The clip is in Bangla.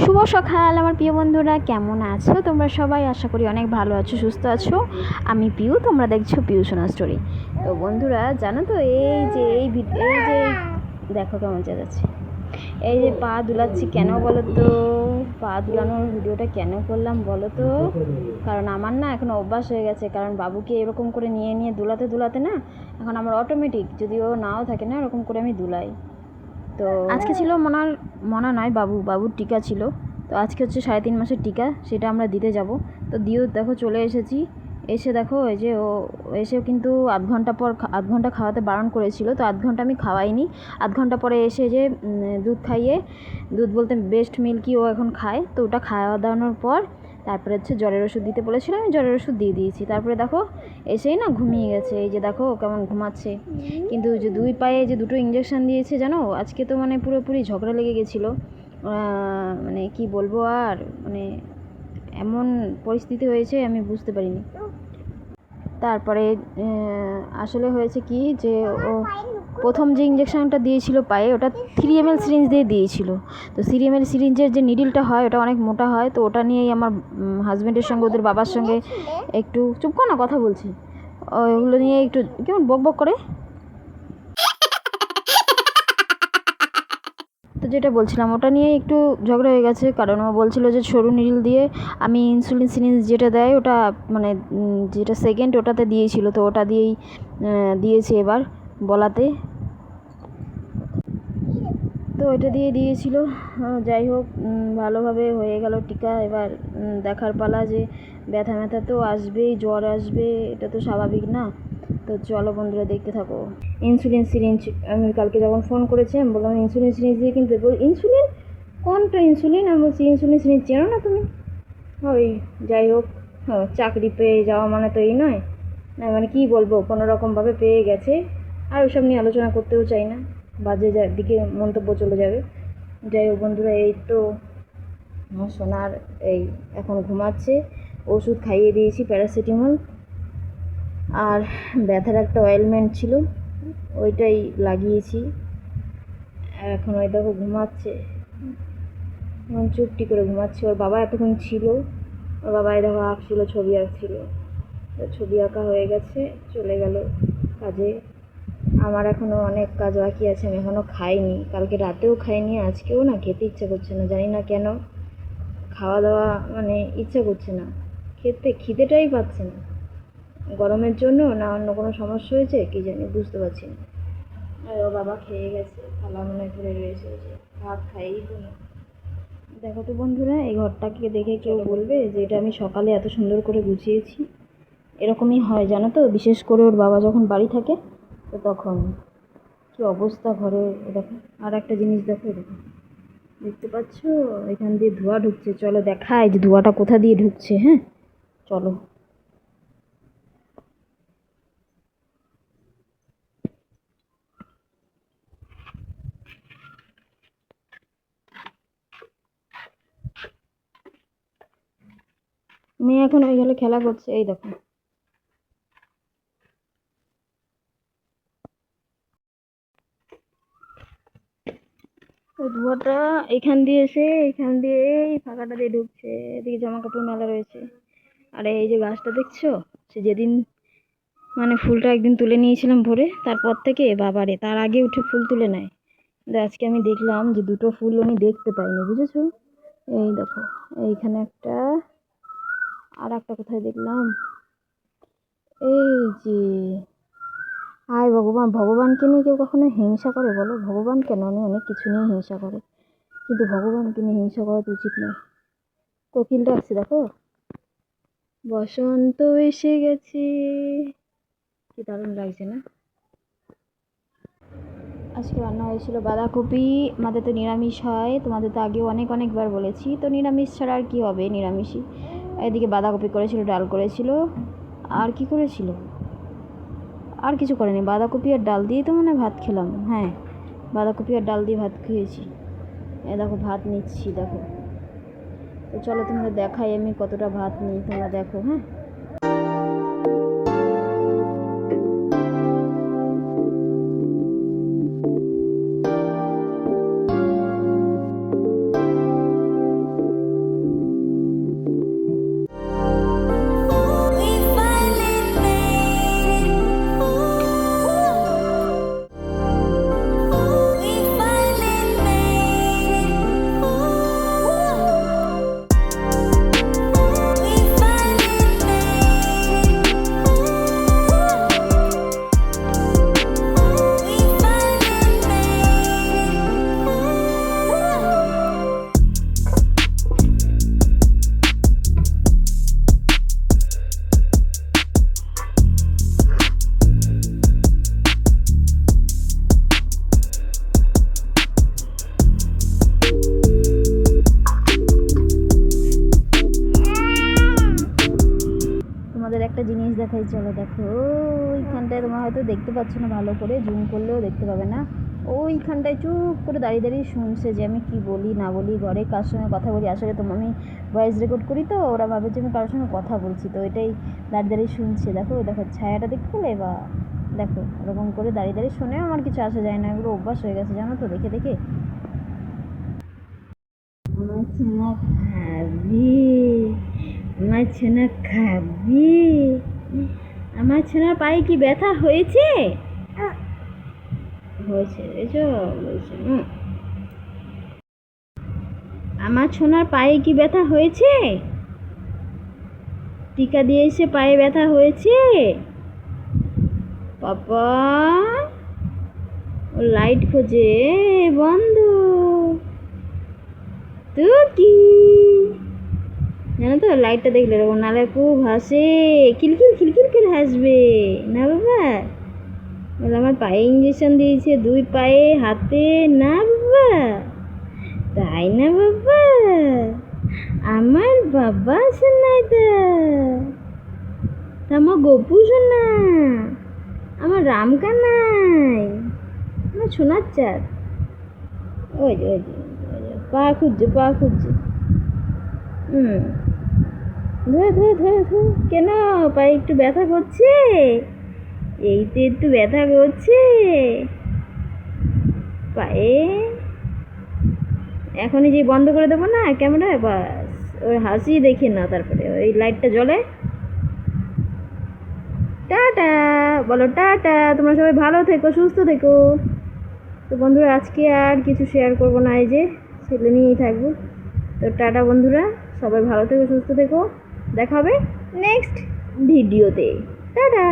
শুভ সকাল আমার প্রিয় বন্ধুরা, কেমন আছো তোমরা সবাই? আশা করি অনেক ভালো আছো, সুস্থ আছো। আমি পিউ, তোমরা দেখছো পিউ সোনা স্টোরি। তো বন্ধুরা জানো তো, এই যে দেখো কেমন যাচ্ছে। এই যে পা দুলাচ্ছি কেন বলো তো? পা দুলানোর ভিডিওটা কেন করলাম বলো তো? কারণ আমার না এখন অভ্যাস হয়ে গেছে, কারণ বাবুকে এরকম করে নিয়ে নিয়ে দুলাতে দুলাতে না এখন আমার অটোমেটিক, যদি ও নাও থাকে না এরকম করে আমি দুলাই। তো আজকে ছিল মনা নয় বাবুর টিকা ছিল। তো আজকে হচ্ছে 3.5 মাসের টিকা, সেটা আমরা দিতে যাব। তো দিয়েও দেখো চলে এসেছি। এসে দেখো এই যে ও এসেও কিন্তু আধ ঘন্টা খাওয়াতে বারণ করেছিল, তো আধ ঘন্টা আমি খাওয়াইনি। আধ ঘন্টা পরে এসে যে দুধ বলতে বেস্ট মিল্কই ও এখন খায়। তো ওটা খাওয়া দাওয়ানোর পর তারপরে হচ্ছে জ্বরের ওষুধ দিতে বলেছিল, আমি জ্বরের ওষুধ দিয়ে দিয়েছি। তারপরে দেখো এসেই না ঘুমিয়ে গেছে, এই যে দেখো কেমন ঘুমাচ্ছে। কিন্তু যে দুই পায়ে যে দুটো ইঞ্জেকশন দিয়েছে জানো, আজকে তো মানে পুরোপুরি ঝগড়া লেগে গেছিলো। মানে কি বলবো আর, মানে এমন পরিস্থিতি হয়েছে আমি বুঝতে পারিনি। তারপরে আসলে হয়েছে কি যে ও প্রথম যে ইঞ্জেকশনটা দিয়েছিল পায়ে, ওটা 3 ml সিরিঞ্জ দিয়ে দিয়েছিল। তো 3 ml সিরিঞ্জের যে নিডলটা হয় ওটা অনেক মোটা হয়। তো ওটা নিয়েই আমার হাজব্যান্ডের সঙ্গে ওদের বাবার সঙ্গে একটু চুপ কর না, কথা বলছি। ওগুলো নিয়ে একটু কেমন বক বক করে। তো যেটা বলছিলাম, ওটা নিয়ে একটু ঝগড়া হয়ে গেছে, কারণ ও বলছিল যে সরু নিডল দিয়ে আমি ইনসুলিন সিরিঞ্জ যেটা দেয় ওটা মানে যেটা সেকেন্ড ওটাতে দিয়েছিল, তো ওটা দিয়েই দিয়েছে এবার বলাতে। তো এটা দিয়ে দিয়েছিল। যাই হোক, ভালোভাবে হয়ে গেল টিকা। এবার দেখার পালা যে ব্যথা ম্যাথা তো আসবেই, জ্বর আসবে, এটা তো স্বাভাবিক না। তো চলো বন্ধুরা দেখতে থাকো। ইনসুলিন সিরিঞ্জ আমি কালকে যখন ফোন করেছি আমি বললাম ইনসুলিন সিরিঞ্জ দিয়ে কিন্তু ইনসুলিন কোনটা ইনসুলিন, আমি বলছি ইনসুলিন সিরিঞ্জ চেনো না তুমি? ওই যাই হোক, চাকরি পেয়ে যাওয়া মানে তো এই নয় না, মানে কী বলবো, কোনো রকমভাবে পেয়ে গেছে। আর ওসব নিয়ে আলোচনা করতেও চাই না, বাজে দিকে মন্তব্য চলে যাবে। যাই হোক বন্ধুরা, এই তো আমার সোনার এই এখন ঘুমাচ্ছে। ওষুধ খাইয়ে দিয়েছি প্যারাসিটামল, আর ব্যথার একটা অয়েলমেন্ট ছিল ওইটাই লাগিয়েছি। এখন ওই দেখো ঘুমাচ্ছে, চুপটি করে ঘুমাচ্ছে। ওর বাবা এতক্ষণ ছিল, ওর বাবা এই দেখো আঁকছিল, ছবি আঁকছিল। ছবি আঁকা হয়ে গেছে, চলে গেল কাজে। আমার এখনও অনেক কাজ বাকি আছে, আমি এখনও খাইনি, কালকে রাতেও খাইনি, আজকেও না খেতে ইচ্ছা করছে না, জানি না কেন। খাওয়া দাওয়া মানে ইচ্ছা করছে না খেতে, খিদেটাই পাচ্ছে না। গরমের জন্য না অন্য কোনো সমস্যা হয়েছে কি জানি, বুঝতে পারছি না। আর ও বাবা খেয়ে গেছে, থালা মনে করে রয়েছে, যে ভাত খাইই তো না। দেখো তো বন্ধুরা, এই ঘরটাকে দেখে কেউ বলবে যে এটা আমি সকালে এত সুন্দর করে গুছিয়েছি? এরকমই হয় জানো তো, বিশেষ করে ওর বাবা যখন বাড়ি থাকে তো তখন কি অবস্থা ঘরে। দেখো আর একটা জিনিস, দেখো দেখতে পাচ্ছ এখান দিয়ে ধোঁয়া ঢুকছে, চলো দেখাই যে ধোঁয়াটা কোথা দিয়ে ঢুকছে। হ্যাঁ চলো। মেয়ে এখন ওই গেলে খেলা করছে, এই দেখো। ধোঁয়াটা এখান দিয়ে এসে এখান দিয়ে এই ফাঁকাটা দিয়ে ঢুকছে, এদিকে জামা কাপড় মেলা রয়েছে। আর এই যে গাছটা দেখছো, সে যেদিন মানে ফুলটা একদিন তুলে নিয়েছিলাম ভোরে, তারপর থেকে বাবারে তার আগে উঠে ফুল তুলে নেয়। কিন্তু আজকে আমি দেখলাম যে দুটো ফুল উনি দেখতে পাইনি, বুঝেছো? এই দেখো এইখানে একটা, আর একটা কোথায় দেখলাম, এই যে। হায় ভগবান, ভগবানকে নিয়ে কেউ কখনো হিংসা করে বলো? ভগবান কেন, উনি অনেক কিছু নিয়ে হিংসা করে, কিন্তু ভগবানকে নিয়ে হিংসা করা তো উচিত নয়। কোকিল ডাকছে দেখো, বসন্ত এসে গেছে, কি দারুণ লাগছে না? আজকে রান্না হয়েছিল বাঁধাকপি। আমাদের তো নিরামিষ হয়, তোমাদের তো আগেও অনেকবার বলেছি, তো নিরামিষ ছাড়া আর কি হবে, নিরামিষই। এদিকে বাঁধাকপি করেছিল, ডাল করেছিল, আর কি করেছিল, আর কিছু করেনি। বাঁধাকপি আর ডাল দিয়ে তো মনে হয় ভাত খেলাম। হ্যাঁ, বাঁধাকপি আর ডাল দিয়ে ভাত খেয়েছি। দেখো ভাত নিচ্ছি, দেখো। তো চলো তোমরা দেখাই আমি কতটা ভাত নিই, তোমরা দেখো। হ্যাঁ, দেখাই, চলো দেখো। ওইখানটায় তোমার হয়তো দেখতে পাচ্ছ না ভালো করে, জুম করলেও দেখতে পাবে না। ওইখানটায় চুপ করে দাঁড়িয়ে দাঁড়িয়ে শুনছে যে আমি কি বলি না বলি, ঘরে কার সঙ্গে কথা বলি। আসলে আমি ভয়েস রেকর্ড করি, তো ওরা ভাবে যে আমি কারোর সঙ্গে কথা বলছি, তো এটাই দাঁড়িয়ে দাঁড়িয়ে শুনছে। দেখো দেখো ছায়াটা দেখতে পেলে, বা দেখো ওরকম করে দাঁড়িয়ে দাঁড়িয়ে শুনেও আমার কিছু আসা যায় না, এগুলো অভ্যাস হয়ে গেছে জানো তো, দেখে দেখে। আমার ছোনা খাবি, আমার ছোনা খাবি। আমার ছোনার পায়ে কি ব্যথা হয়েছে? হয়েছে হয়েছে। আমার ছোনার পায়ে কি ব্যথা হয়েছে? টিকা দিয়ে এসে পায়ে ব্যথা হয়েছে? পাপা ও লাইট খোঁজে, বন্ধ। তুই কি জানো তো, লাইটটা দেখলে এরকম নালে খুব হাসে, খিলখিল খিলখিল করে হাসবে না বাবা। বলে আমার পায়ে ইঞ্জেকশন দিয়েছে, 2 পায়ে হাতে না বাবা, তাই না বাবা? আমার বাবা শোনাই দা, আমার গপু শোনা, আমার রামকানাই, আমার সোনার চাঁদ। ওই যে ওই যে পা খুঁজছে, পা খুঁজছে। ধরে ধরে ধরে ধরে, কেন পায়ে একটু ব্যথা করছে? এই তো একটু ব্যথা করছে পায়ে, এখনই যে বন্ধ করে দেবো না ক্যামেরা, বাস ওই হাসি দেখে না, তারপরে ওই লাইটটা জ্বলে। টাটা বলো, টাটা। তোমরা সবাই ভালো থেকো, সুস্থ থেকো। তো বন্ধুরা আজকে আর কিছু শেয়ার করবো না, এই যে ছেলে নিয়েই থাকবো। তো টাটা বন্ধুরা, সবাই ভালো থেকো, সুস্থ থেকো। দেখা হবে নেক্সট ভিডিওতে। টাটা।